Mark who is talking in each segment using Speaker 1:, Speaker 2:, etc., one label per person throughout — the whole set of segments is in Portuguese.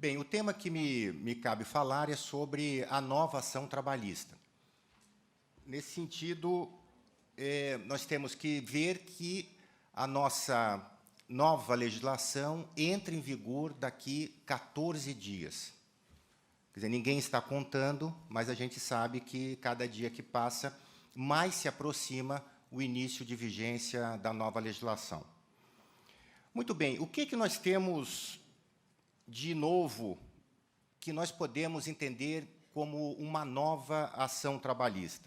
Speaker 1: Bem, o tema que me cabe falar é sobre a nova ação trabalhista. Nesse sentido, nós temos que ver que a nossa nova legislação entra em vigor daqui 14 dias. Quer dizer, ninguém está contando, mas a gente sabe que, cada dia que passa, mais se aproxima o início de vigência da nova legislação. Muito bem, o que nós temos de novo que nós podemos entender como uma nova ação trabalhista?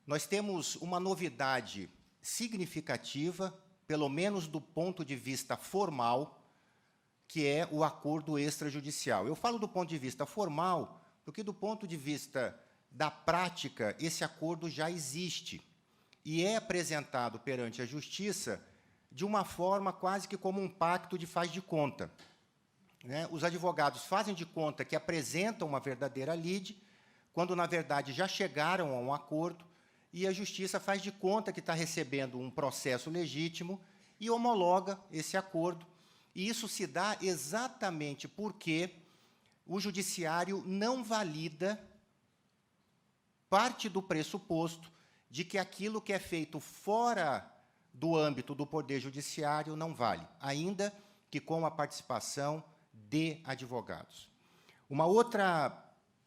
Speaker 1: Nós temos uma novidade significativa, pelo menos do ponto de vista formal, que é o acordo extrajudicial. Eu falo do ponto de vista formal, porque, do ponto de vista da prática, esse acordo já existe e é apresentado perante a Justiça de uma forma quase que como um pacto de faz de conta. Os advogados fazem de conta que apresentam uma verdadeira lide, quando, na verdade, já chegaram a um acordo, e a Justiça faz de conta que está recebendo um processo legítimo e homologa esse acordo. E isso se dá exatamente porque o Judiciário não valida, parte do pressuposto de que aquilo que é feito fora do âmbito do Poder Judiciário não vale, ainda que com a participação de advogados. Uma outra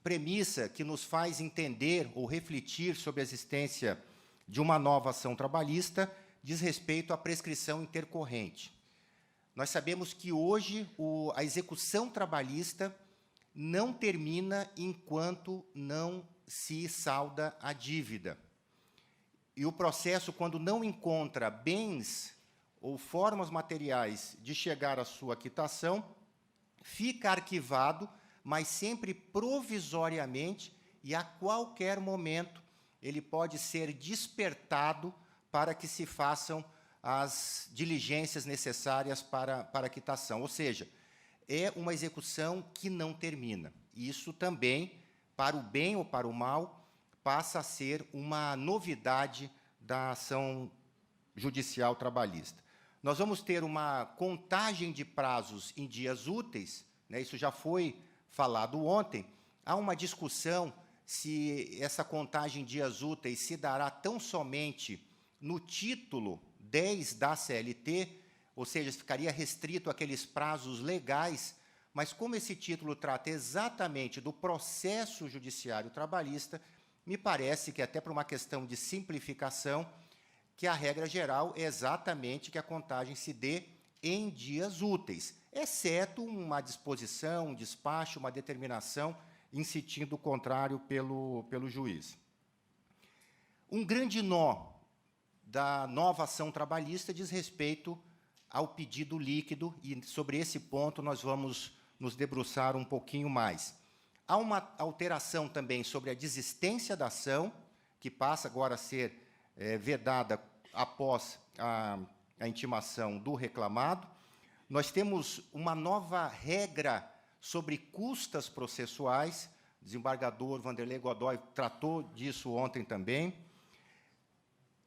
Speaker 1: premissa que nos faz entender ou refletir sobre a existência de uma nova ação trabalhista diz respeito à prescrição intercorrente. Nós sabemos que, hoje, a execução trabalhista não termina enquanto não se salda a dívida. E o processo, quando não encontra bens ou formas materiais de chegar à sua quitação, fica arquivado, mas sempre provisoriamente, e a qualquer momento ele pode ser despertado para que se façam as diligências necessárias para a quitação. Ou seja, é uma execução que não termina. Isso também, para o bem ou para o mal, passa a ser uma novidade da ação judicial trabalhista. Nós vamos ter uma contagem de prazos em dias úteis, isso já foi falado ontem. Há uma discussão se essa contagem em dias úteis se dará tão somente no título 10 da CLT, ou seja, ficaria restrito àqueles prazos legais, mas como esse título trata exatamente do processo judiciário trabalhista, me parece que, até por uma questão de simplificação, que a regra geral é exatamente que a contagem se dê em dias úteis, exceto uma disposição, um despacho, uma determinação em sentido contrário pelo juiz. Um grande nó da nova ação trabalhista diz respeito ao pedido líquido, e sobre esse ponto nós vamos nos debruçar um pouquinho mais. Há uma alteração também sobre a desistência da ação, que passa agora a ser vedada após a intimação do reclamado. Nós temos uma nova regra sobre custas processuais, o desembargador Vanderlei Godoy tratou disso ontem também.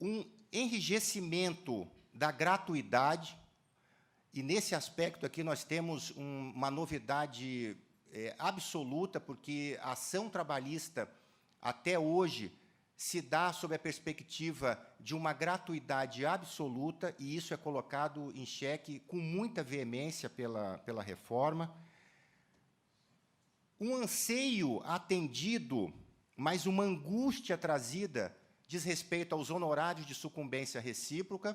Speaker 1: Um enrijecimento da gratuidade, e, nesse aspecto aqui, nós temos uma novidade absoluta, porque a ação trabalhista, até hoje, se dá sob a perspectiva de uma gratuidade absoluta, e isso é colocado em xeque com muita veemência pela reforma. Um anseio atendido, mas uma angústia trazida, diz respeito aos honorários de sucumbência recíproca.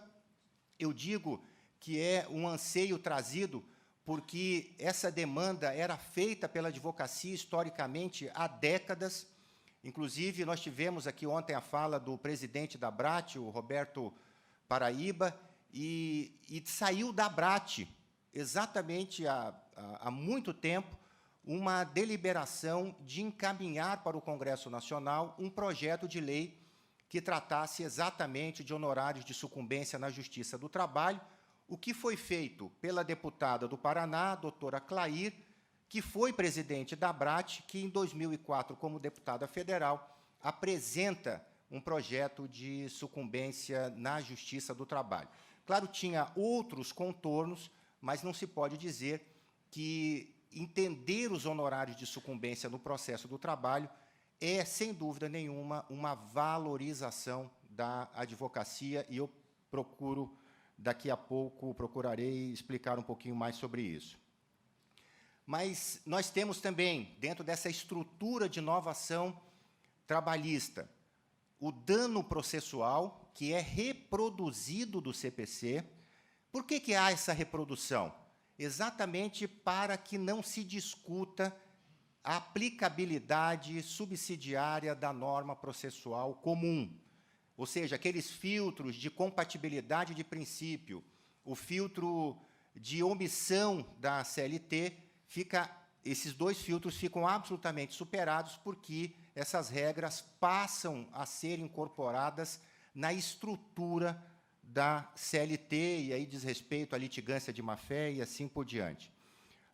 Speaker 1: Eu digo que é um anseio trazido porque essa demanda era feita pela advocacia, historicamente, há décadas. Inclusive, nós tivemos aqui ontem a fala do presidente da ABRAT, o Roberto Paraíba, e saiu da ABRAT, exatamente há muito tempo, uma deliberação de encaminhar para o Congresso Nacional um projeto de lei que tratasse exatamente de honorários de sucumbência na Justiça do Trabalho, o que foi feito pela deputada do Paraná, a doutora Clair, que foi presidente da ABRAT, que, em 2004, como deputada federal, apresenta um projeto de sucumbência na Justiça do Trabalho. Claro, tinha outros contornos, mas não se pode dizer que entender os honorários de sucumbência no processo do trabalho é, sem dúvida nenhuma, uma valorização da advocacia, e eu daqui a pouco, procurarei explicar um pouquinho mais sobre isso. Mas nós temos também, dentro dessa estrutura de nova ação trabalhista, o dano processual, que é reproduzido do CPC. Por que há essa reprodução? Exatamente para que não se discuta a aplicabilidade subsidiária da norma processual comum, ou seja, aqueles filtros de compatibilidade de princípio, o filtro de omissão da CLT, esses dois filtros ficam absolutamente superados, porque essas regras passam a ser incorporadas na estrutura da CLT, e aí diz respeito à litigância de má-fé e assim por diante.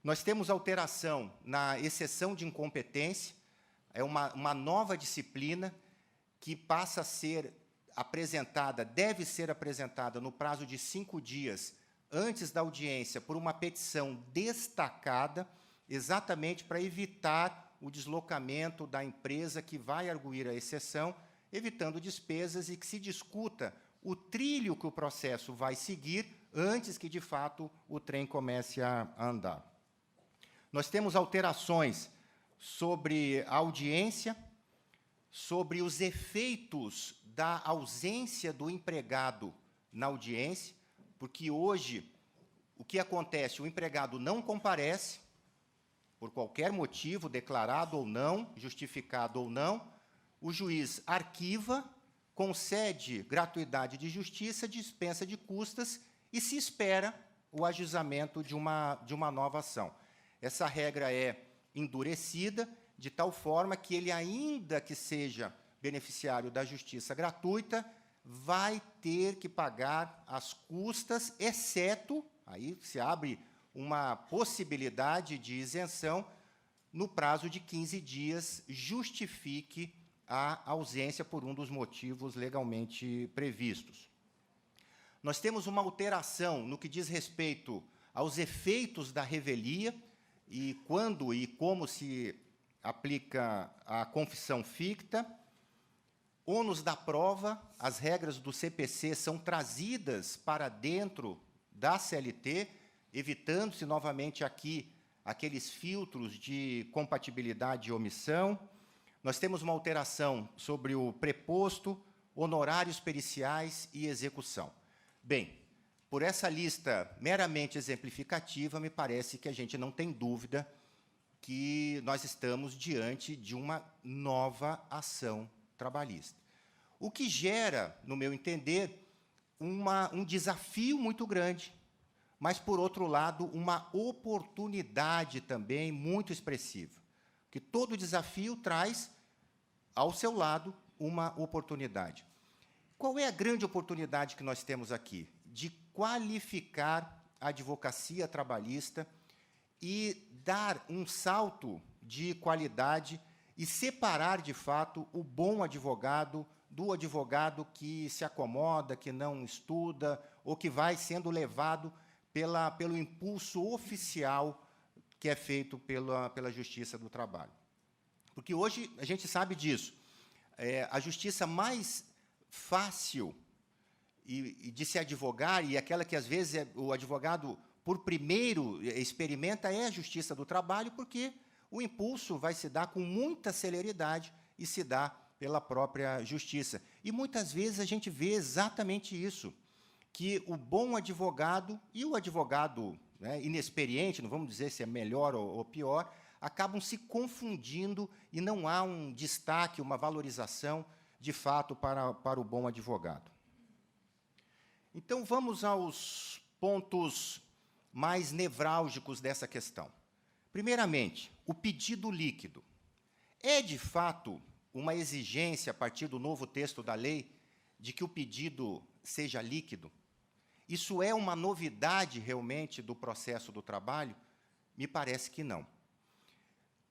Speaker 1: Nós temos alteração na exceção de incompetência, é uma nova disciplina que passa a ser apresentada, deve ser apresentada no prazo de 5 dias antes da audiência por uma petição destacada, exatamente para evitar o deslocamento da empresa que vai arguir a exceção, evitando despesas, e que se discuta o trilho que o processo vai seguir antes que, de fato, o trem comece a andar. Nós temos alterações sobre a audiência, sobre os efeitos da ausência do empregado na audiência, porque hoje o que acontece? O empregado não comparece, por qualquer motivo, declarado ou não, justificado ou não, o juiz arquiva, concede gratuidade de justiça, dispensa de custas e se espera o ajuizamento de uma nova ação. Essa regra é endurecida, de tal forma que ele, ainda que seja beneficiário da justiça gratuita, vai ter que pagar as custas, exceto, aí se abre uma possibilidade de isenção, no prazo de 15 dias, justifique a ausência por um dos motivos legalmente previstos. Nós temos uma alteração no que diz respeito aos efeitos da revelia, e quando e como se aplica a confissão ficta. Ônus da prova, as regras do CPC são trazidas para dentro da CLT, evitando-se novamente aqui aqueles filtros de compatibilidade e omissão. Nós temos uma alteração sobre o preposto, honorários periciais e execução. Bem, por essa lista meramente exemplificativa, me parece que a gente não tem dúvida que nós estamos diante de uma nova ação trabalhista. O que gera, no meu entender, um desafio muito grande, mas, por outro lado, uma oportunidade também muito expressiva, que todo desafio traz, ao seu lado, uma oportunidade. Qual é a grande oportunidade que nós temos aqui? De qualificar a advocacia trabalhista e dar um salto de qualidade e separar, de fato, o bom advogado do advogado que se acomoda, que não estuda, ou que vai sendo levado pelo impulso oficial que é feito pela Justiça do Trabalho. Porque hoje a gente sabe disso. A justiça mais fácil e de se advogar, e aquela que, às vezes, o advogado, por primeiro, experimenta, é a Justiça do Trabalho, porque o impulso vai se dar com muita celeridade e se dá pela própria Justiça. E, muitas vezes, a gente vê exatamente isso, que o bom advogado e o advogado, né, inexperiente, não vamos dizer se é melhor ou pior, acabam se confundindo e não há um destaque, uma valorização, de fato, para o bom advogado. Então, vamos aos pontos mais nevrálgicos dessa questão. Primeiramente, o pedido líquido. É, de fato, uma exigência, a partir do novo texto da lei, de que o pedido seja líquido? Isso é uma novidade, realmente, do processo do trabalho? Me parece que não.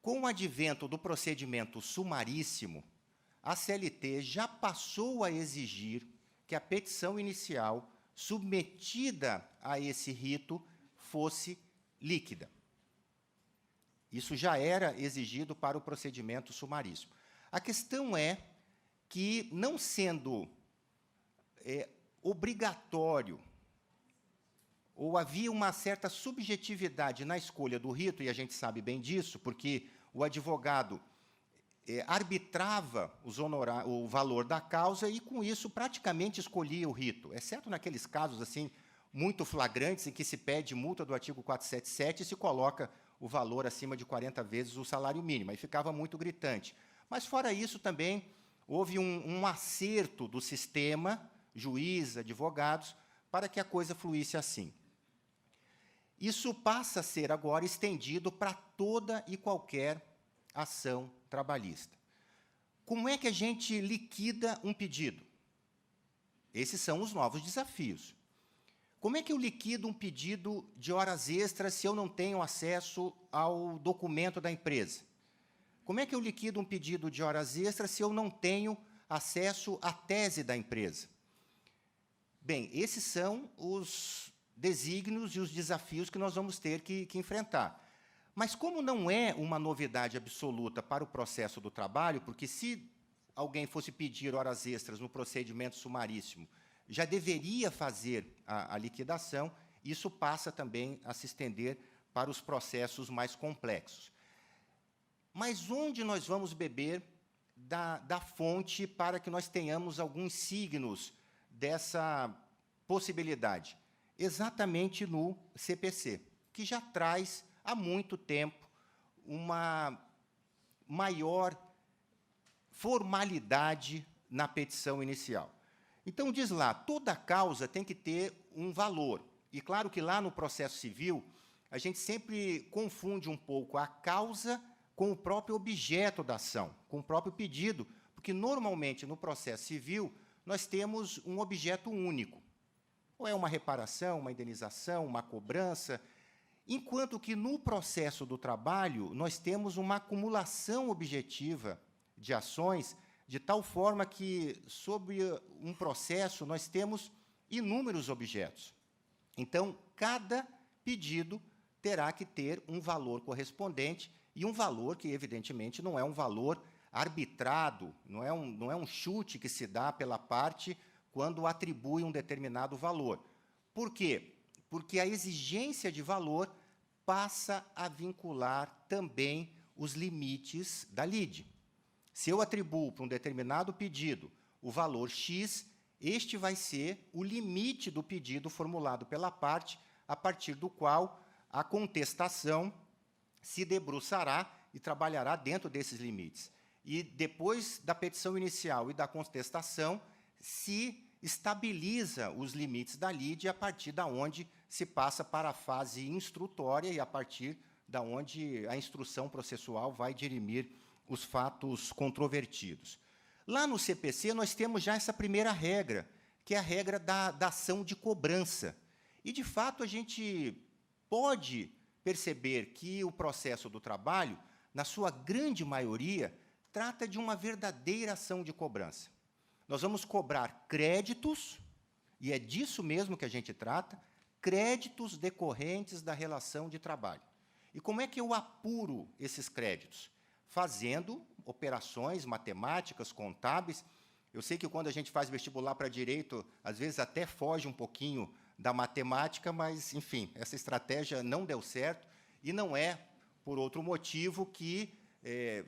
Speaker 1: Com o advento do procedimento sumaríssimo, a CLT já passou a exigir que a petição inicial, submetida a esse rito, fosse líquida. Isso já era exigido para o procedimento sumaríssimo. A questão é que, não sendo obrigatório, ou havia uma certa subjetividade na escolha do rito, e a gente sabe bem disso, porque o advogado arbitrava o valor da causa e, com isso, praticamente escolhia o rito, exceto naqueles casos assim muito flagrantes em que se pede multa do artigo 477 e se coloca o valor acima de 40 vezes o salário mínimo. Aí ficava muito gritante. Mas, fora isso, também houve um acerto do sistema, juiz, advogados, para que a coisa fluísse assim. Isso passa a ser agora estendido para toda e qualquer ação trabalhista. Como é que a gente liquida um pedido? Esses são os novos desafios. Como é que eu liquido um pedido de horas extras se eu não tenho acesso ao documento da empresa? Como é que eu liquido um pedido de horas extras se eu não tenho acesso à tese da empresa? Bem, esses são os desígnios e os desafios que nós vamos ter que enfrentar. Mas, como não é uma novidade absoluta para o processo do trabalho, porque se alguém fosse pedir horas extras no procedimento sumaríssimo, já deveria fazer a liquidação, isso passa também a se estender para os processos mais complexos. Mas onde nós vamos beber da fonte para que nós tenhamos alguns signos dessa possibilidade? Exatamente no CPC, que já traz há muito tempo uma maior formalidade na petição inicial. Então, diz lá, toda causa tem que ter um valor. E, claro que lá no processo civil, a gente sempre confunde um pouco a causa com o próprio objeto da ação, com o próprio pedido, porque, normalmente, no processo civil, nós temos um objeto único. Ou é uma reparação, uma indenização, uma cobrança, enquanto que, no processo do trabalho, nós temos uma acumulação objetiva de ações, de tal forma que, sobre um processo, nós temos inúmeros objetos. Então, cada pedido terá que ter um valor correspondente, e um valor que, evidentemente, não é um valor arbitrado, não é um chute que se dá pela parte quando atribui um determinado valor. Por quê? Porque a exigência de valor passa a vincular também os limites da lide. Se eu atribuo para um determinado pedido o valor X, este vai ser o limite do pedido formulado pela parte, a partir do qual a contestação se debruçará e trabalhará dentro desses limites. E, depois da petição inicial e da contestação, se estabiliza os limites da lide, a partir da onde se passa para a fase instrutória e a partir da onde a instrução processual vai dirimir os fatos controvertidos. Lá no CPC, nós temos já essa primeira regra, que é a regra da ação de cobrança. E, de fato, a gente pode perceber que o processo do trabalho, na sua grande maioria, trata de uma verdadeira ação de cobrança. Nós vamos cobrar créditos, e é disso mesmo que a gente trata, créditos decorrentes da relação de trabalho. E como é que eu apuro esses créditos? Fazendo operações matemáticas, contábeis. Eu sei que, quando a gente faz vestibular para direito, às vezes até foge um pouquinho da matemática, mas, enfim, essa estratégia não deu certo, e não é por outro motivo que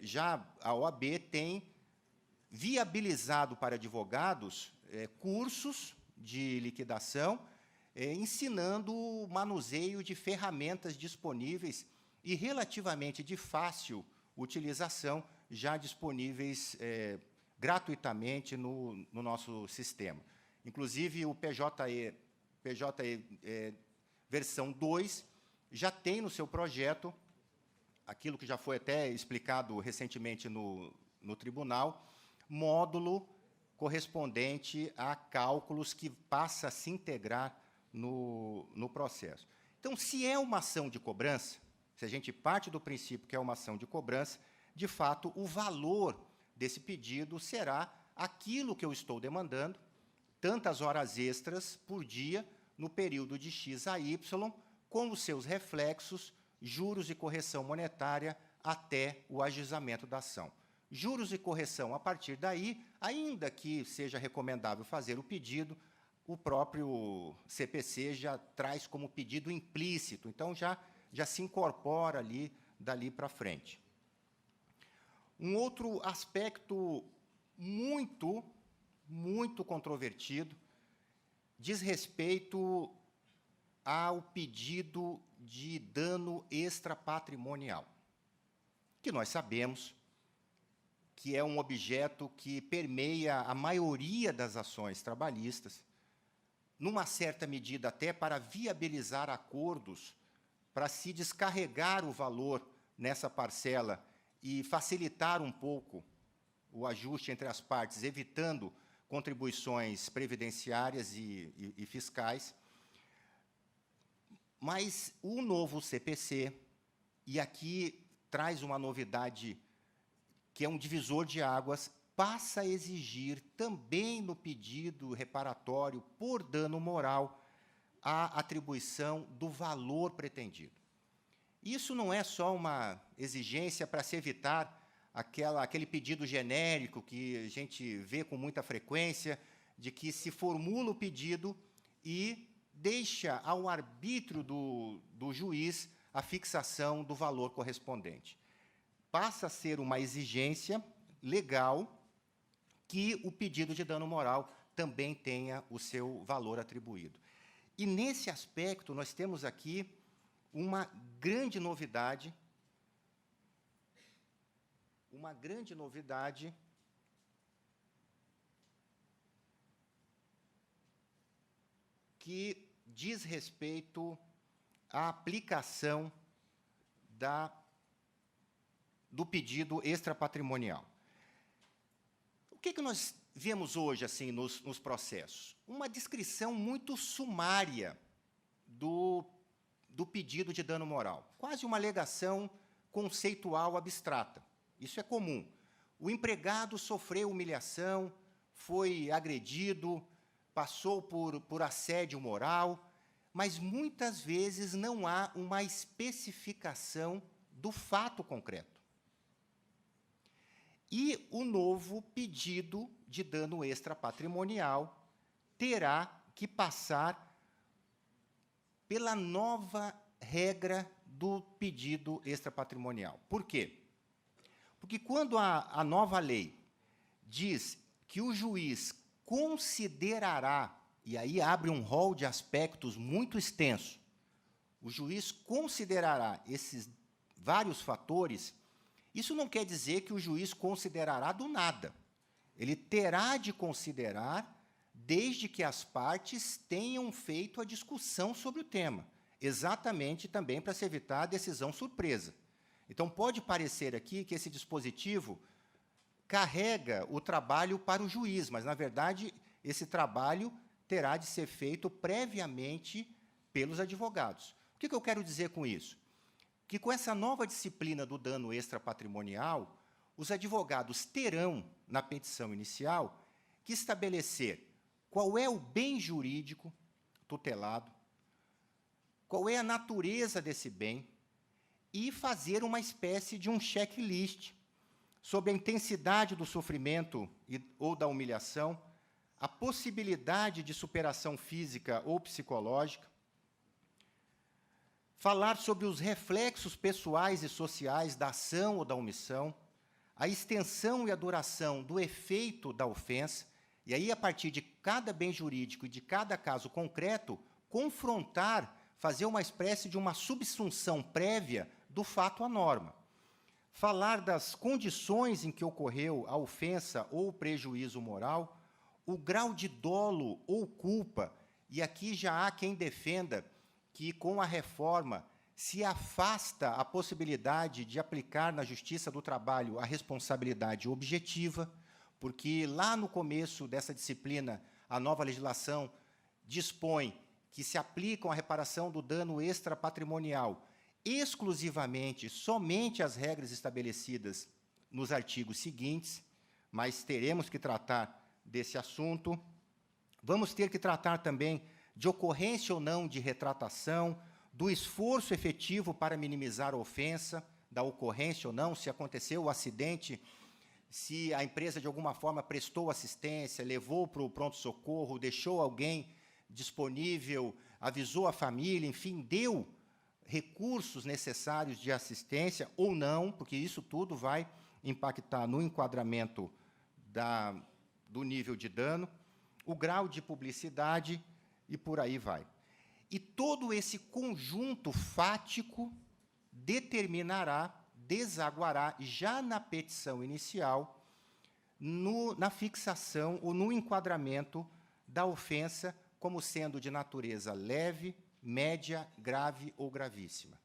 Speaker 1: já a OAB tem viabilizado para advogados cursos de liquidação, ensinando o manuseio de ferramentas disponíveis e relativamente de fácil utilização, já disponíveis gratuitamente no nosso sistema. Inclusive, o PJE versão 2 já tem no seu projeto aquilo que já foi até explicado recentemente no tribunal, módulo correspondente a cálculos que passa a se integrar no processo. Então, se é uma ação de cobrança, se a gente parte do princípio que é uma ação de cobrança, de fato, o valor desse pedido será aquilo que eu estou demandando, tantas horas extras por dia, no período de X a Y, com os seus reflexos juros e correção monetária até o ajuizamento da ação. Juros e correção, a partir daí, ainda que seja recomendável fazer o pedido, o próprio CPC já traz como pedido implícito, então já se incorpora ali, dali para frente. Um outro aspecto muito controvertido diz respeito ao pedido de dano extrapatrimonial, que nós sabemos que é um objeto que permeia a maioria das ações trabalhistas, numa certa medida até para viabilizar acordos, para se descarregar o valor nessa parcela e facilitar um pouco o ajuste entre as partes, evitando contribuições previdenciárias e fiscais. Mas o novo CPC, e aqui traz uma novidade que é um divisor de águas, passa a exigir também no pedido reparatório por dano moral a atribuição do valor pretendido. Isso não é só uma exigência para se evitar aquele pedido genérico que a gente vê com muita frequência, de que se formula o pedido e deixa ao arbítrio do juiz a fixação do valor correspondente. Passa a ser uma exigência legal que o pedido de dano moral também tenha o seu valor atribuído. E, nesse aspecto, nós temos aqui uma grande novidade, que diz respeito à aplicação do pedido extrapatrimonial. O que nós vemos hoje assim, nos processos? Uma descrição muito sumária do pedido de dano moral, quase uma alegação conceitual abstrata. Isso é comum. O empregado sofreu humilhação, foi agredido, passou por assédio moral, mas muitas vezes não há uma especificação do fato concreto. E o novo pedido de dano extrapatrimonial terá que passar pela nova regra do pedido extrapatrimonial. Por quê? Porque quando a nova lei diz que o juiz considerará, e aí abre um rol de aspectos muito extenso, o juiz considerará esses vários fatores, isso não quer dizer que o juiz considerará do nada. Ele terá de considerar desde que as partes tenham feito a discussão sobre o tema, exatamente também para se evitar a decisão surpresa. Então, pode parecer aqui que esse dispositivo carrega o trabalho para o juiz, mas, na verdade, esse trabalho terá de ser feito previamente pelos advogados. O que eu quero dizer com isso? Que, com essa nova disciplina do dano extrapatrimonial, os advogados terão, na petição inicial, que estabelecer qual é o bem jurídico tutelado, qual é a natureza desse bem, e fazer uma espécie de um checklist sobre a intensidade do sofrimento ou da humilhação, a possibilidade de superação física ou psicológica, falar sobre os reflexos pessoais e sociais da ação ou da omissão, a extensão e a duração do efeito da ofensa, e aí, a partir de cada bem jurídico e de cada caso concreto, confrontar, fazer uma espécie de uma subsunção prévia do fato à norma. Falar das condições em que ocorreu a ofensa ou o prejuízo moral, o grau de dolo ou culpa, e aqui já há quem defenda que, com a reforma, se afasta a possibilidade de aplicar na Justiça do Trabalho a responsabilidade objetiva, porque lá no começo dessa disciplina, a nova legislação dispõe que se aplicam a reparação do dano extrapatrimonial exclusivamente, somente as regras estabelecidas nos artigos seguintes, mas teremos que tratar desse assunto. Vamos ter que tratar também de ocorrência ou não de retratação, do esforço efetivo para minimizar a ofensa, da ocorrência ou não, se aconteceu o acidente, se a empresa, de alguma forma, prestou assistência, levou para o pronto-socorro, deixou alguém disponível, avisou a família, enfim, deu recursos necessários de assistência ou não, porque isso tudo vai impactar no enquadramento do nível de dano, o grau de publicidade e por aí vai. E todo esse conjunto fático desaguará já na petição inicial, na fixação ou no enquadramento da ofensa como sendo de natureza leve, média, grave ou gravíssima.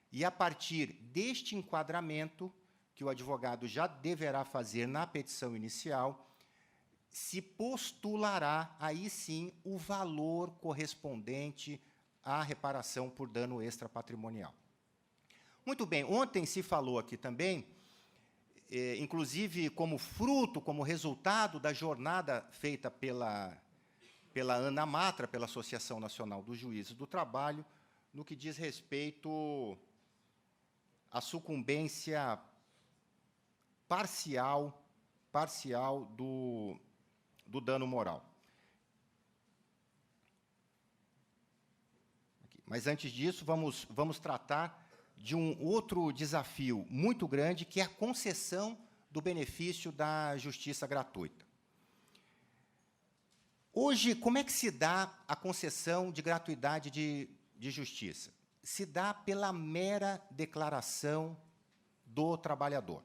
Speaker 1: E, a partir deste enquadramento, que o advogado já deverá fazer na petição inicial, se postulará, aí sim, o valor correspondente à reparação por dano extrapatrimonial. Muito bem, ontem se falou aqui também, inclusive como fruto, como resultado da jornada feita pela ANAMATRA, pela Associação Nacional dos Juízes do Trabalho, no que diz respeito à sucumbência parcial do dano moral. Mas, antes disso, vamos tratar de um outro desafio muito grande, que é a concessão do benefício da justiça gratuita. Hoje, como é que se dá a concessão de gratuidade de justiça? Se dá pela mera declaração do trabalhador.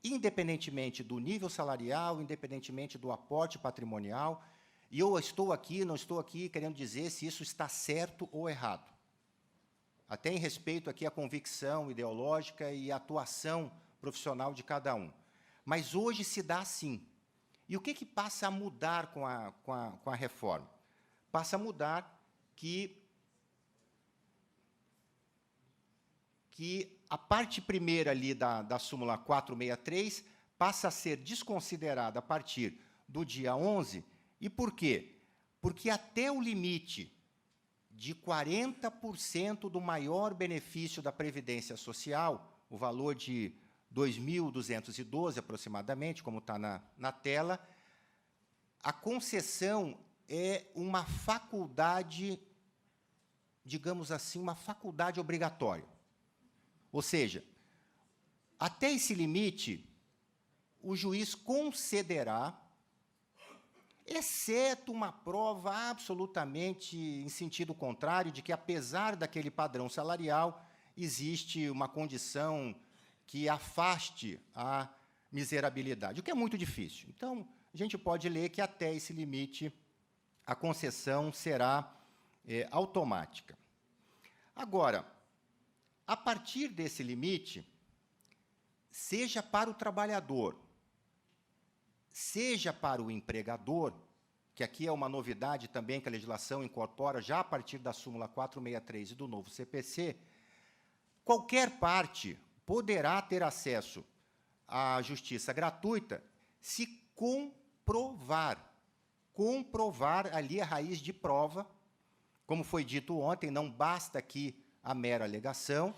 Speaker 1: Independentemente do nível salarial, independentemente do aporte patrimonial, e eu não estou aqui querendo dizer se isso está certo ou errado. Até em respeito aqui à convicção ideológica e à atuação profissional de cada um. Mas hoje se dá assim. E o que passa a mudar com a reforma? Passa a mudar que a parte primeira ali da súmula 463 passa a ser desconsiderada a partir do dia 11. E por quê? Porque até o limite de 40% do maior benefício da Previdência Social, o valor de 2.212 aproximadamente, como está na tela, a concessão é uma faculdade, digamos assim, uma faculdade obrigatória. Ou seja, até esse limite, o juiz concederá, exceto uma prova absolutamente em sentido contrário, de que, apesar daquele padrão salarial, existe uma condição que afaste a miserabilidade, o que é muito difícil. Então, a gente pode ler que, até esse limite, a concessão será automática. Agora, a partir desse limite, seja para o trabalhador, seja para o empregador, que aqui é uma novidade também que a legislação incorpora já a partir da súmula 463 e do novo CPC, qualquer parte poderá ter acesso à justiça gratuita se comprovar ali a raiz de prova, como foi dito ontem, não basta aqui a mera alegação,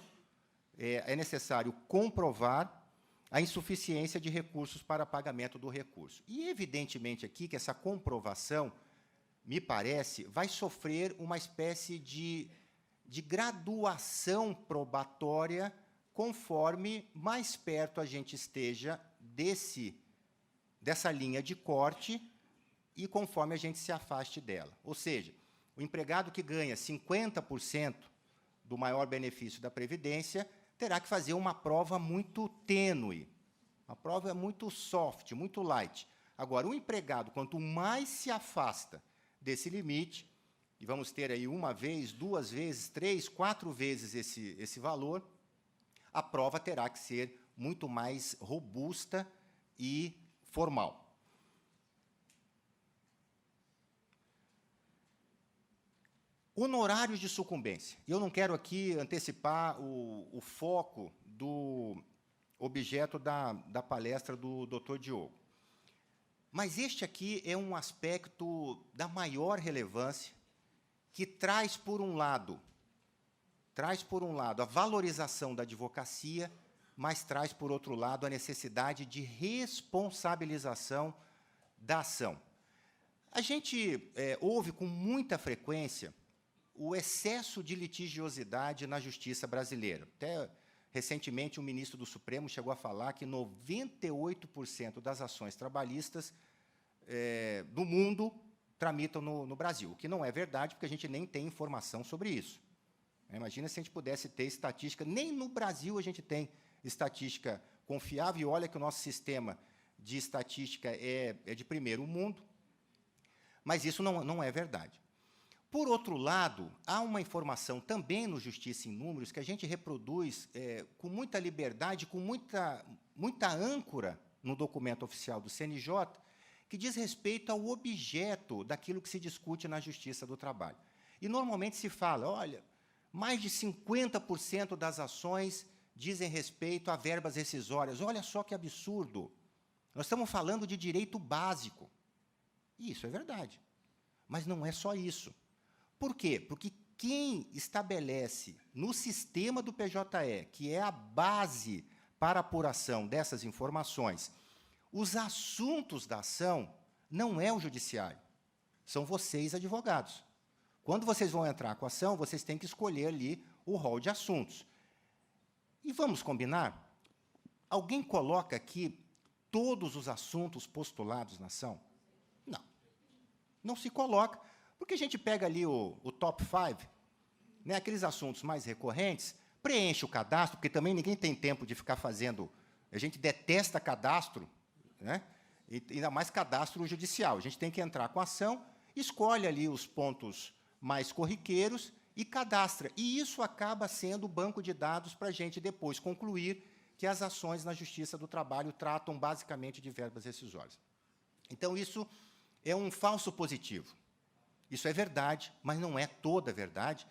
Speaker 1: é necessário comprovar a insuficiência de recursos para pagamento do recurso. E, evidentemente, aqui que essa comprovação, me parece, vai sofrer uma espécie de graduação probatória conforme mais perto a gente esteja dessa linha de corte e conforme a gente se afaste dela. Ou seja, o empregado que ganha 50% do maior benefício da Previdência terá que fazer uma prova muito tênue, uma prova muito soft, muito light. Agora, o empregado, quanto mais se afasta desse limite, e vamos ter aí uma vez, duas vezes, 3, 4 vezes esse valor, a prova terá que ser muito mais robusta e formal. Honorários de sucumbência. Eu não quero aqui antecipar o foco do objeto da palestra do Dr. Diogo. Mas este aqui é um aspecto da maior relevância, que traz, por um lado, traz, por um lado, a valorização da advocacia, mas traz, por outro lado, a necessidade de responsabilização da ação. A gente ouve com muita frequência o excesso de litigiosidade na justiça brasileira. Até recentemente, o ministro do Supremo chegou a falar que 98% das ações trabalhistas do mundo tramitam no Brasil, o que não é verdade, porque a gente nem tem informação sobre isso. Imagina se a gente pudesse ter estatística, nem no Brasil a gente tem estatística confiável, e olha que o nosso sistema de estatística é de primeiro mundo, mas isso não é verdade. Por outro lado, há uma informação também no Justiça em Números que a gente reproduz com muita liberdade, com muita âncora no documento oficial do CNJ, que diz respeito ao objeto daquilo que se discute na Justiça do Trabalho. E, normalmente, se fala, olha, mais de 50% das ações dizem respeito a verbas rescisórias. Olha só que absurdo. Nós estamos falando de direito básico. E isso é verdade. Mas não é só isso. Por quê? Porque quem estabelece no sistema do PJE, que é a base para a apuração dessas informações, os assuntos da ação, não é o judiciário, são vocês, advogados. Quando vocês vão entrar com a ação, vocês têm que escolher ali o rol de assuntos. E vamos combinar? Alguém coloca aqui todos os assuntos postulados na ação? Não. Não se coloca, porque a gente pega ali o top 5, né, aqueles assuntos mais recorrentes, preenche o cadastro, porque também ninguém tem tempo de ficar fazendo... A gente detesta cadastro, né, e ainda mais cadastro judicial. A gente tem que entrar com a ação, escolhe ali os pontos mais corriqueiros e cadastra. E isso acaba sendo o banco de dados para a gente depois concluir que as ações na Justiça do Trabalho tratam basicamente de verbas rescisórias. Então, isso é um falso positivo. Isso é verdade, mas não é toda a verdade.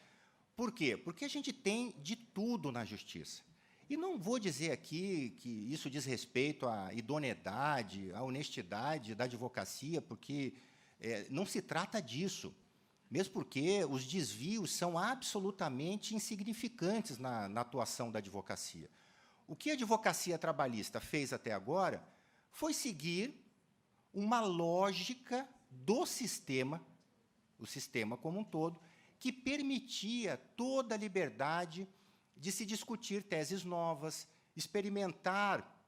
Speaker 1: Por quê? Porque a gente tem de tudo na Justiça. E não vou dizer aqui que isso diz respeito à idoneidade, à honestidade da advocacia, porque não se trata disso. Mesmo porque os desvios são absolutamente insignificantes na atuação da advocacia. O que a advocacia trabalhista fez até agora foi seguir uma lógica do sistema, o sistema como um todo, que permitia toda a liberdade de se discutir teses novas, experimentar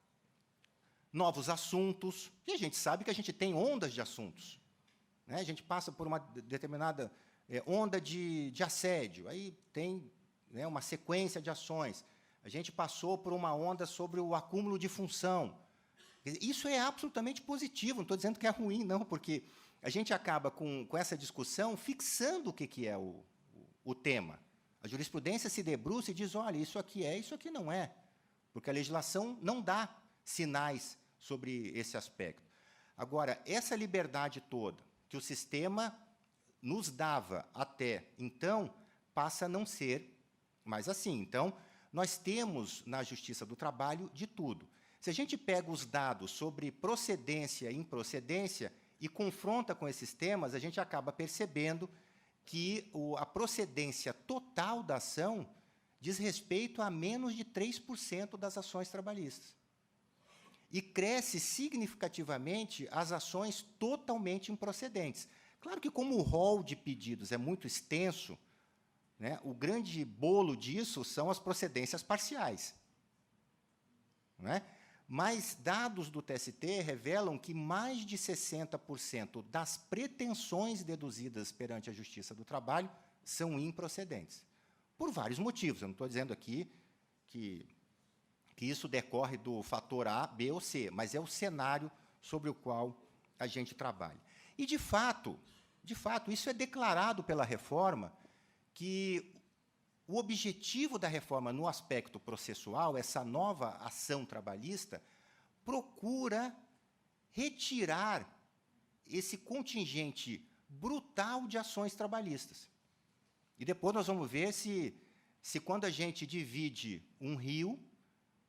Speaker 1: novos assuntos, e a gente sabe que a gente tem ondas de assuntos. Né? A gente passa por uma determinada onda de assédio, aí tem, né, uma sequência de ações. A gente passou por uma onda sobre o acúmulo de função. Isso é absolutamente positivo, não estou dizendo que é ruim, não, porque a gente acaba, com essa discussão, fixando o que é o tema. A jurisprudência se debruça e diz, olha, isso aqui não é, porque a legislação não dá sinais sobre esse aspecto. Agora, essa liberdade toda que o sistema nos dava até então, passa a não ser mais assim. Então, nós temos na Justiça do Trabalho de tudo. Se a gente pega os dados sobre procedência e improcedência e confronta com esses temas, a gente acaba percebendo que a procedência total da ação diz respeito a menos de 3% das ações trabalhistas. E cresce significativamente as ações totalmente improcedentes. Claro que, como o rol de pedidos é muito extenso, né, o grande bolo disso são as procedências parciais. Né? Mas dados do TST revelam que mais de 60% das pretensões deduzidas perante a Justiça do Trabalho são improcedentes. Por vários motivos. Eu não estou dizendo aqui que isso decorre do fator A, B ou C, mas é o cenário sobre o qual a gente trabalha. E, de fato, isso é declarado pela reforma, que o objetivo da reforma no aspecto processual, essa nova ação trabalhista, procura retirar esse contingente brutal de ações trabalhistas. E depois nós vamos ver se quando a gente divide um rio,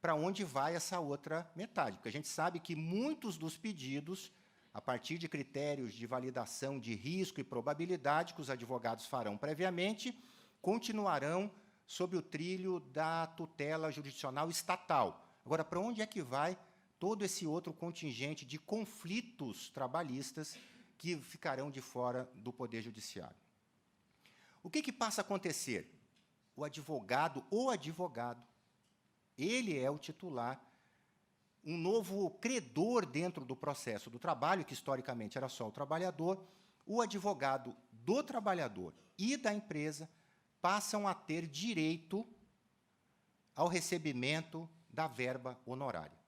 Speaker 1: para onde vai essa outra metade. Porque a gente sabe que muitos dos pedidos, a partir de critérios de validação de risco e probabilidade que os advogados farão previamente, continuarão sob o trilho da tutela jurisdicional estatal. Agora, para onde é que vai todo esse outro contingente de conflitos trabalhistas que ficarão de fora do Poder Judiciário? O que passa a acontecer? O advogado, ele é o titular, um novo credor dentro do processo do trabalho, que historicamente era só o trabalhador. O advogado do trabalhador e da empresa passam a ter direito ao recebimento da verba honorária.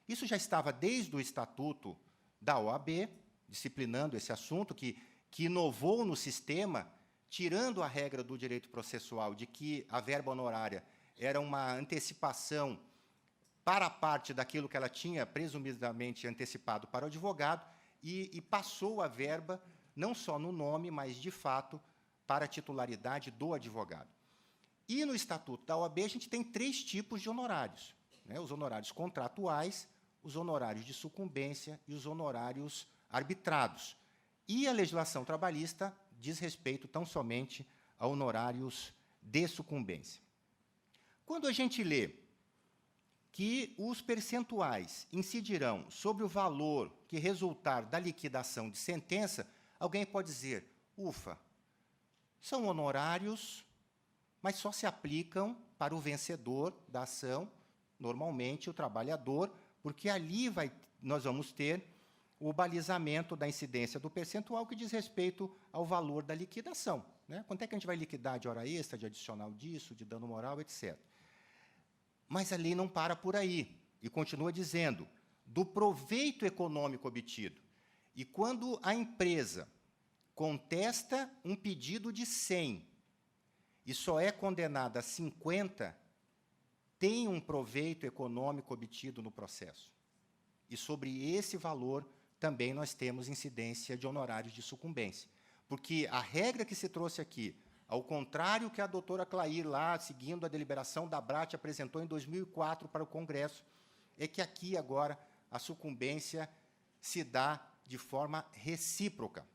Speaker 1: Isso já estava desde o Estatuto da OAB, disciplinando esse assunto, que inovou no sistema, tirando a regra do direito processual de que a verba honorária era uma antecipação para a parte daquilo que ela tinha presumidamente antecipado para o advogado, e passou a verba, não só no nome, mas, de fato, para a titularidade do advogado. E no Estatuto da OAB, a gente tem 3 tipos de honorários, né? Os honorários contratuais, os honorários de sucumbência e os honorários arbitrados. E a legislação trabalhista diz respeito tão somente a honorários de sucumbência. Quando a gente lê que os percentuais incidirão sobre o valor que resultar da liquidação de sentença, alguém pode dizer, ufa, são honorários, mas só se aplicam para o vencedor da ação, normalmente o trabalhador, porque ali nós vamos ter o balizamento da incidência do percentual que diz respeito ao valor da liquidação, né? Quanto é que a gente vai liquidar de hora extra, de adicional disso, de dano moral, etc. Mas a lei não para por aí, e continua dizendo, do proveito econômico obtido. E quando a empresa contesta um pedido de 100 e só é condenada a 50, tem um proveito econômico obtido no processo. E sobre esse valor também nós temos incidência de honorários de sucumbência. Porque a regra que se trouxe aqui, ao contrário que a doutora Clair, lá, seguindo a deliberação da ABRAT, apresentou em 2004 para o Congresso, é que aqui, agora, a sucumbência se dá de forma recíproca.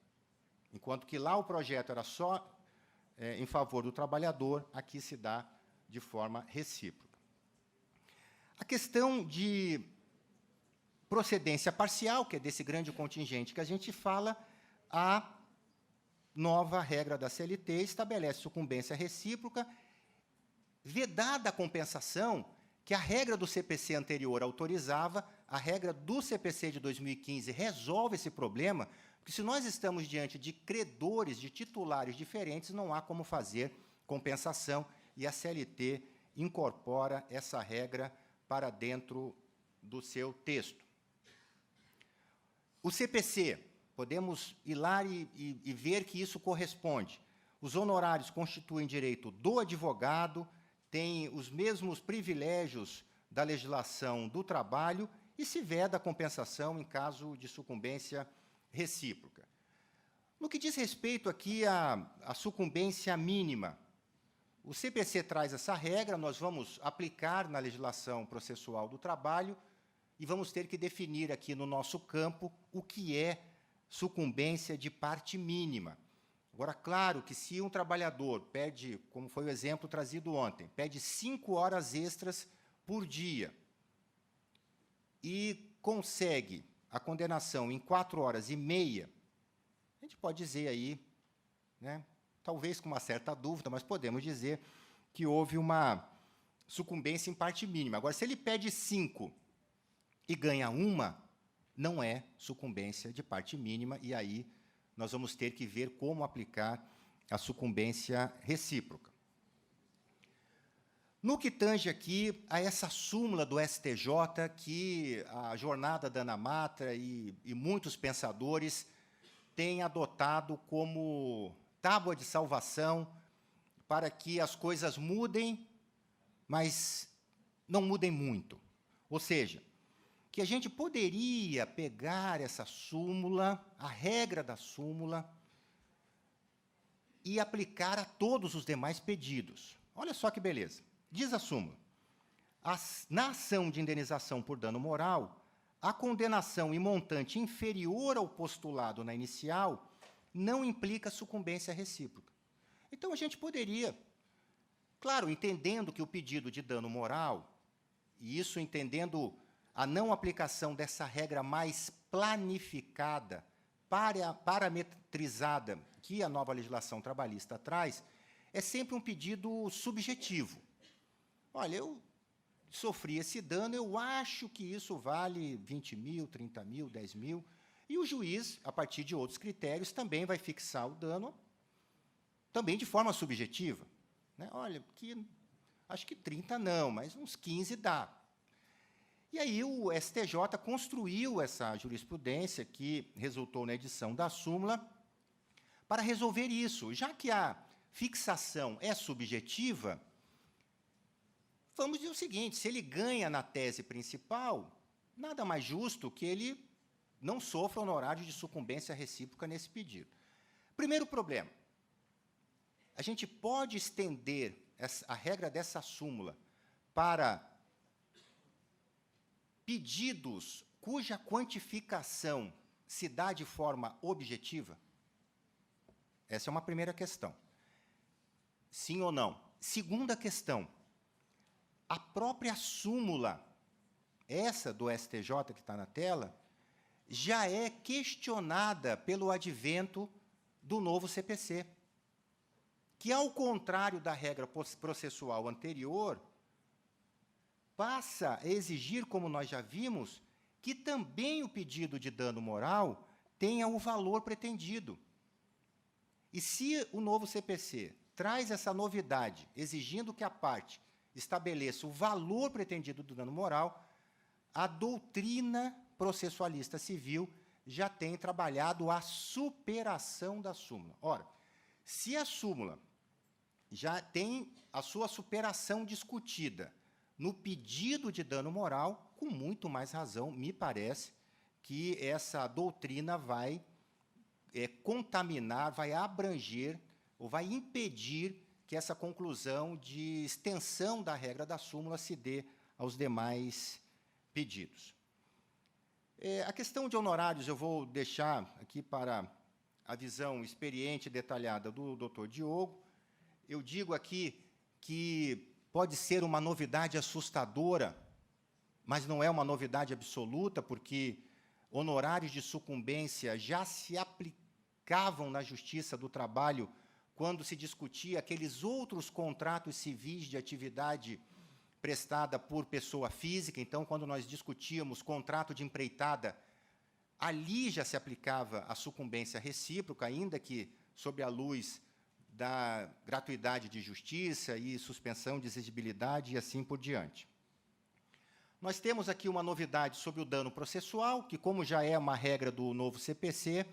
Speaker 1: Enquanto que lá o projeto era só em favor do trabalhador, aqui se dá de forma recíproca. A questão de procedência parcial, que é desse grande contingente que a gente fala, a nova regra da CLT estabelece sucumbência recíproca, vedada a compensação, que a regra do CPC anterior autorizava, a regra do CPC de 2015 resolve esse problema, porque se nós estamos diante de credores, de titulares diferentes, não há como fazer compensação, e a CLT incorpora essa regra para dentro do seu texto. O CPC, podemos ir lá e ver que isso corresponde. Os honorários constituem direito do advogado, têm os mesmos privilégios da legislação do trabalho e se veda a compensação em caso de sucumbência recíproca. No que diz respeito aqui à sucumbência mínima, o CPC traz essa regra, nós vamos aplicar na legislação processual do trabalho e vamos ter que definir aqui no nosso campo o que é sucumbência de parte mínima. Agora, claro que se um trabalhador pede, como foi o exemplo trazido ontem, pede 5 horas extras por dia e consegue a condenação em 4 horas e meia, a gente pode dizer aí, né, talvez com uma certa dúvida, mas podemos dizer que houve uma sucumbência em parte mínima. Agora, se ele pede 5 e ganha 1, não é sucumbência de parte mínima, e aí nós vamos ter que ver como aplicar a sucumbência recíproca. No que tange aqui a essa súmula do STJ, que a jornada da Ana Matra e muitos pensadores têm adotado como tábua de salvação para que as coisas mudem, mas não mudem muito. Ou seja, que a gente poderia pegar essa súmula, a regra da súmula, e aplicar a todos os demais pedidos. Olha só que beleza. Diz a súmula, na ação de indenização por dano moral, a condenação em montante inferior ao postulado na inicial não implica sucumbência recíproca. Então, a gente poderia Claro, entendendo que o pedido de dano moral, e isso entendendo a não aplicação dessa regra mais planificada, parametrizada, que a nova legislação trabalhista traz, é sempre um pedido subjetivo. Olha, eu sofri esse dano, eu acho que isso vale 20 mil, 30 mil, 10 mil, e o juiz, a partir de outros critérios, também vai fixar o dano, também de forma subjetiva. Né? Olha, acho que 30 não, mas uns 15 dá. E aí o STJ construiu essa jurisprudência, que resultou na edição da súmula, para resolver isso. Já que a fixação é subjetiva, vamos dizer o seguinte, se ele ganha na tese principal, nada mais justo que ele não sofra honorário de sucumbência recíproca nesse pedido. Primeiro problema, a gente pode estender a regra dessa súmula para pedidos cuja quantificação se dá de forma objetiva? Essa é uma primeira questão. Sim ou não? Segunda questão, a própria súmula, essa do STJ que está na tela, já é questionada pelo advento do novo CPC, que, ao contrário da regra processual anterior, passa a exigir, como nós já vimos, que também o pedido de dano moral tenha o valor pretendido. E se o novo CPC traz essa novidade, exigindo que a parte estabeleça o valor pretendido do dano moral, a doutrina processualista civil já tem trabalhado a superação da súmula. Ora, se a súmula já tem a sua superação discutida no pedido de dano moral, com muito mais razão, me parece, que essa doutrina vai contaminar, vai abranger, ou vai impedir que essa conclusão de extensão da regra da súmula se dê aos demais pedidos. A questão de honorários eu vou deixar aqui para a visão experiente e detalhada do Dr. Diogo. Eu digo aqui que pode ser uma novidade assustadora, mas não é uma novidade absoluta, porque honorários de sucumbência já se aplicavam na Justiça do Trabalho quando se discutia aqueles outros contratos civis de atividade prestada por pessoa física. Então, quando nós discutíamos contrato de empreitada, ali já se aplicava a sucumbência recíproca, ainda que sob a luz da gratuidade de justiça e suspensão de exigibilidade e assim por diante. Nós temos aqui uma novidade sobre o dano processual, que, como já é uma regra do novo CPC,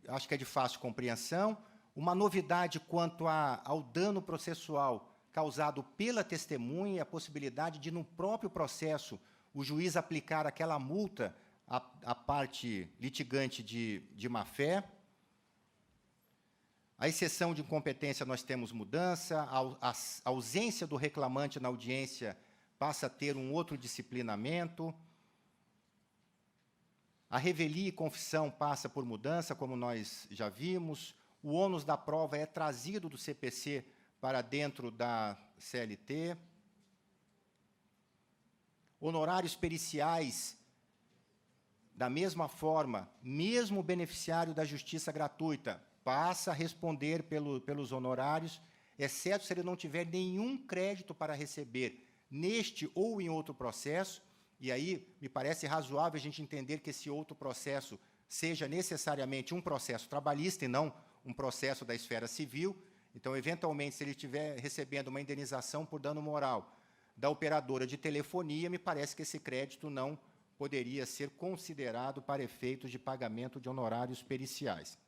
Speaker 1: acho que é de fácil compreensão. Uma novidade quanto ao dano processual causado pela testemunha, a possibilidade de, no próprio processo, o juiz aplicar aquela multa à parte litigante de má-fé. A exceção de incompetência, nós temos mudança, a ausência do reclamante na audiência passa a ter um outro disciplinamento, a revelia e confissão passa por mudança, como nós já vimos, o ônus da prova é trazido do CPC para dentro da CLT, honorários periciais, da mesma forma, mesmo o beneficiário da justiça gratuita passa a responder pelos honorários, exceto se ele não tiver nenhum crédito para receber neste ou em outro processo, e aí me parece razoável a gente entender que esse outro processo seja necessariamente um processo trabalhista e não um processo da esfera civil. Então, eventualmente, se ele estiver recebendo uma indenização por dano moral da operadora de telefonia, me parece que esse crédito não poderia ser considerado para efeitos de pagamento de honorários periciais.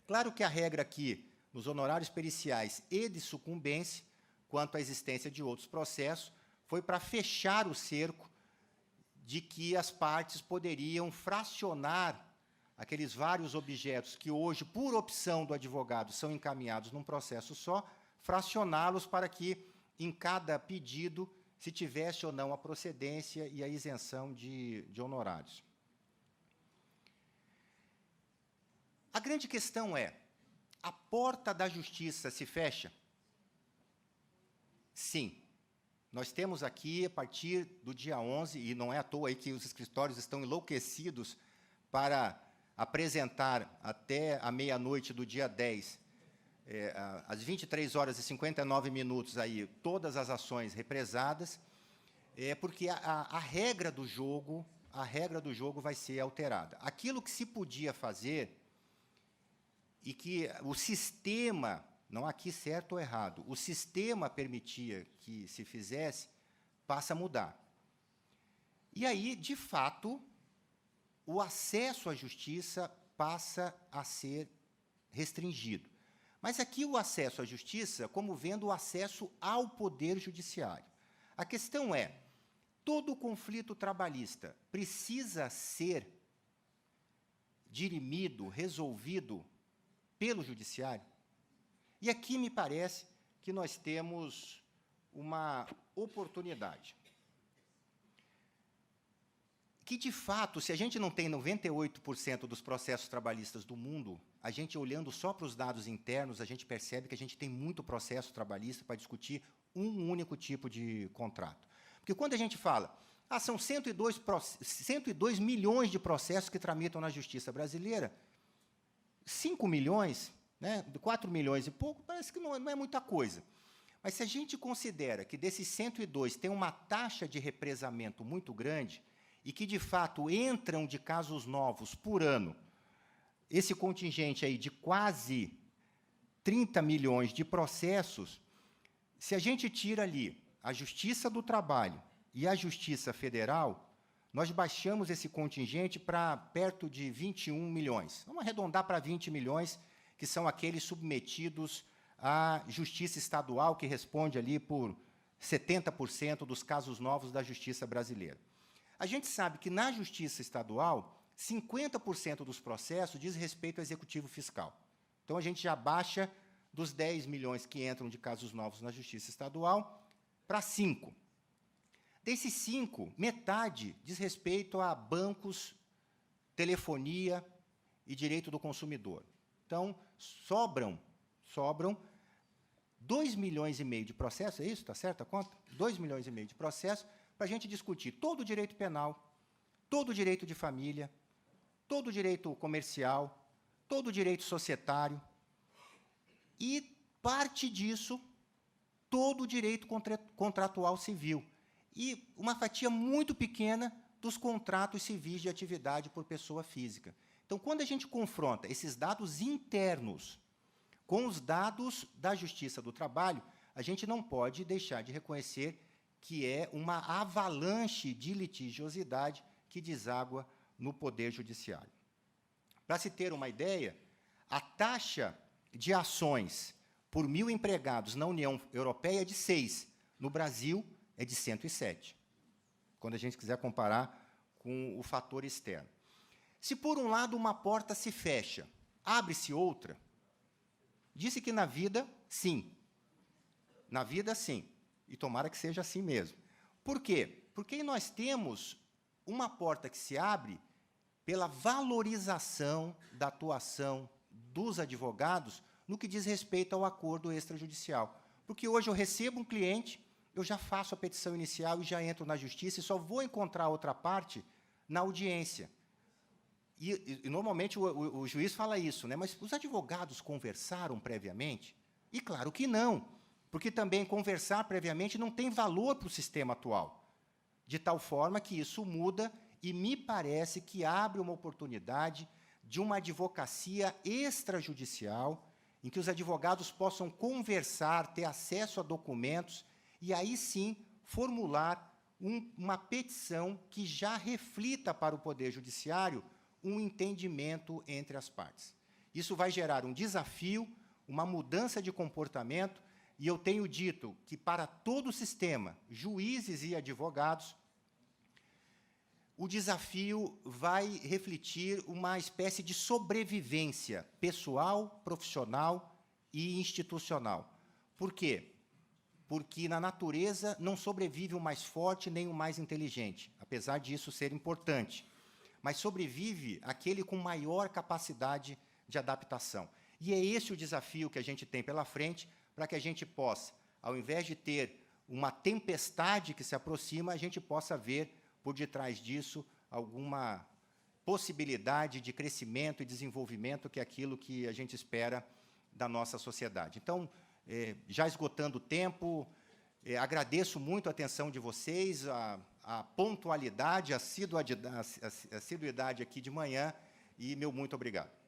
Speaker 1: Claro que a regra aqui, nos honorários periciais e de sucumbência, quanto à existência de outros processos, foi para fechar o cerco de que as partes poderiam fracionar aqueles vários objetos que hoje, por opção do advogado, são encaminhados num processo só, fracioná-los para que, em cada pedido, se tivesse ou não a procedência e a isenção de honorários. A grande questão é, a porta da justiça se fecha? Sim. Nós temos aqui, a partir do dia 11, e não é à toa aí que os escritórios estão enlouquecidos para apresentar até a meia-noite do dia 10, às 23 horas e 59 minutos, aí, todas as ações represadas, porque a regra do jogo vai ser alterada. Aquilo que se podia fazer e que o sistema, não aqui certo ou errado, o sistema permitia que se fizesse, passa a mudar. E aí, de fato, o acesso à justiça passa a ser restringido. Mas aqui o acesso à justiça, como vendo o acesso ao Poder Judiciário. A questão é, todo conflito trabalhista precisa ser dirimido, resolvido pelo Judiciário? E aqui me parece que nós temos uma oportunidade. Que, de fato, se a gente não tem 98% dos processos trabalhistas do mundo, a gente, olhando só para os dados internos, a gente percebe que a gente tem muito processo trabalhista para discutir um único tipo de contrato. Porque quando a gente fala, são 102 milhões de processos que tramitam na justiça brasileira, 5 milhões, 4 milhões e pouco, parece que não é muita coisa. Mas se a gente considera que desses 102 tem uma taxa de represamento muito grande e que, de fato, entram de casos novos por ano, esse contingente aí de quase 30 milhões de processos, se a gente tira ali a Justiça do Trabalho e a Justiça Federal, nós baixamos esse contingente para perto de 21 milhões. Vamos arredondar para 20 milhões, que são aqueles submetidos à Justiça Estadual, que responde ali por 70% dos casos novos da Justiça brasileira. A gente sabe que, na Justiça Estadual, 50% dos processos diz respeito ao Executivo Fiscal. Então, a gente já baixa dos 10 milhões que entram de casos novos na Justiça Estadual para 5. Desses 5, metade diz respeito a bancos, telefonia e direito do consumidor. Então, sobram 2 milhões e meio de processos, é isso? Está certa a conta? 2 milhões e meio de processos para a gente discutir todo o direito penal, todo o direito de família, todo o direito comercial, todo o direito societário e, parte disso, todo o direito contratual civil e uma fatia muito pequena dos contratos civis de atividade por pessoa física. Então, quando a gente confronta esses dados internos com os dados da Justiça do Trabalho, a gente não pode deixar de reconhecer que é uma avalanche de litigiosidade que deságua no Poder Judiciário. Para se ter uma ideia, a taxa de ações por 1.000 empregados na União Europeia é de 6, no Brasil é de 107, quando a gente quiser comparar com o fator externo. Se, por um lado, uma porta se fecha, abre-se outra, disse que na vida, sim. Na vida, sim. E tomara que seja assim mesmo. Por quê? Porque nós temos uma porta que se abre pela valorização da atuação dos advogados no que diz respeito ao acordo extrajudicial. Porque hoje eu recebo um cliente, eu já faço a petição inicial e já entro na justiça e só vou encontrar outra parte na audiência. E normalmente, o juiz fala isso, mas os advogados conversaram previamente? E claro que não, porque também conversar previamente não tem valor para o sistema atual, de tal forma que isso muda e me parece que abre uma oportunidade de uma advocacia extrajudicial, em que os advogados possam conversar, ter acesso a documentos e, aí sim, formular uma petição que já reflita para o Poder Judiciário um entendimento entre as partes. Isso vai gerar um desafio, uma mudança de comportamento, e eu tenho dito que, para todo o sistema, juízes e advogados, o desafio vai refletir uma espécie de sobrevivência pessoal, profissional e institucional. Por quê? Porque, na natureza, não sobrevive o mais forte nem o mais inteligente, apesar disso ser importante, mas sobrevive aquele com maior capacidade de adaptação. E é esse o desafio que a gente tem pela frente, para que a gente possa, ao invés de ter uma tempestade que se aproxima, a gente possa ver, por detrás disso, alguma possibilidade de crescimento e desenvolvimento, que é aquilo que a gente espera da nossa sociedade. Então, já esgotando o tempo, agradeço muito a atenção de vocês, a pontualidade, a assiduidade aqui de manhã, e meu muito obrigado.